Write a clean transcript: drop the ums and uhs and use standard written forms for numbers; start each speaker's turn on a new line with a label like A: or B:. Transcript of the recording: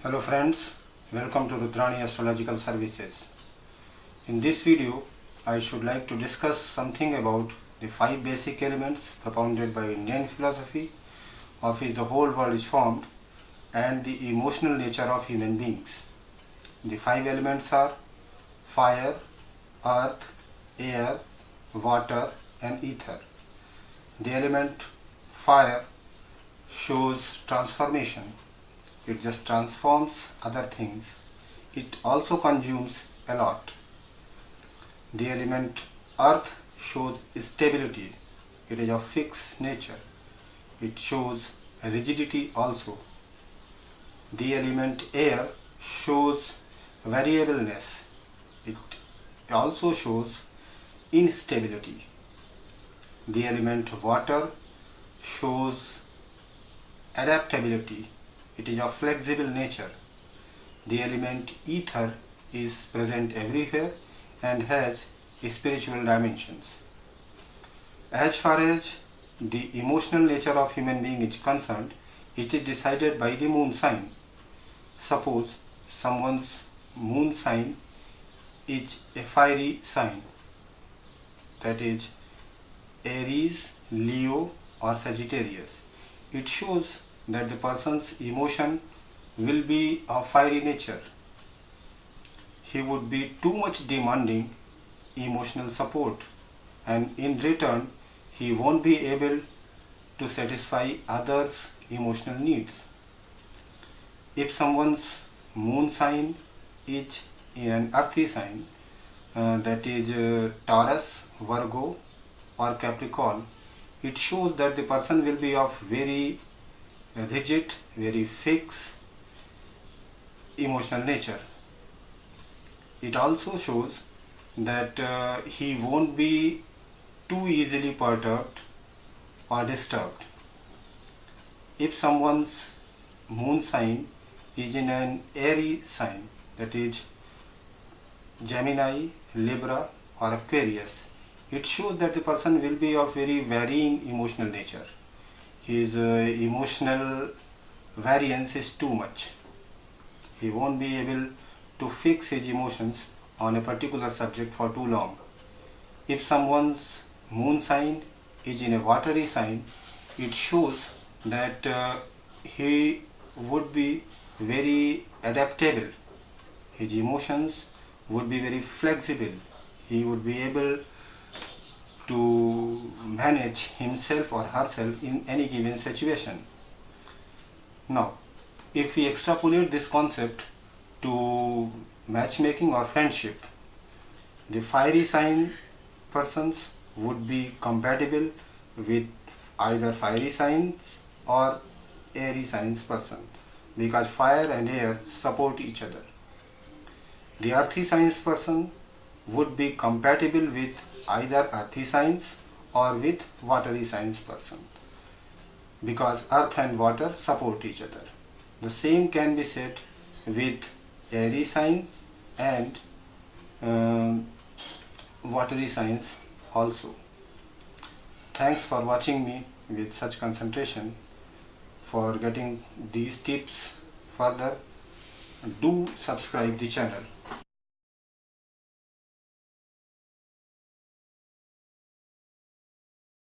A: Hello friends, welcome to Rudrani Astrological Services. In this video, I should like to discuss something about the 5 basic elements propounded by Indian philosophy of which the whole world is formed and the emotional nature of human beings. The 5 elements are fire, earth, air, water and ether. The element fire shows transformation. It just transforms other things. It also consumes a lot. The element earth shows stability. It is of fixed nature. It shows rigidity also. The element air shows variableness. It also shows instability. The element water shows adaptability. It is of flexible nature. The element ether is present everywhere and has spiritual dimensions. As far as the emotional nature of human being is concerned, it is decided by the moon sign. Suppose someone's moon sign is a fiery sign, that is Aries, Leo or Sagittarius. It shows that the person's emotion will be of fiery nature. He would be too much demanding emotional support, and in return he won't be able to satisfy others' emotional needs. If someone's moon sign is in an earthy sign, that is Taurus, Virgo or Capricorn, it shows that the person will be of very rigid, very fixed emotional nature. It also shows that he won't be too easily perturbed or disturbed. If someone's moon sign is in an airy sign, that is Gemini, Libra or Aquarius, it shows that the person will be of very varying emotional nature. His emotional variance is too much. He won't be able to fix his emotions on a particular subject for too long. If someone's moon sign is in a watery sign, it shows that he would be very adaptable. His emotions would be very flexible. He would be able to manage himself or herself in any given situation. Now, if we extrapolate this concept to matchmaking or friendship, the fiery sign persons would be compatible with either fiery signs or airy signs person, because fire and air support each other. The earthy signs person would be compatible with either earthy signs or with watery signs person, because earth and water support each other. The same can be said with airy signs and watery signs also. Thanks for watching me with such concentration. For getting these tips further, do subscribe the channel.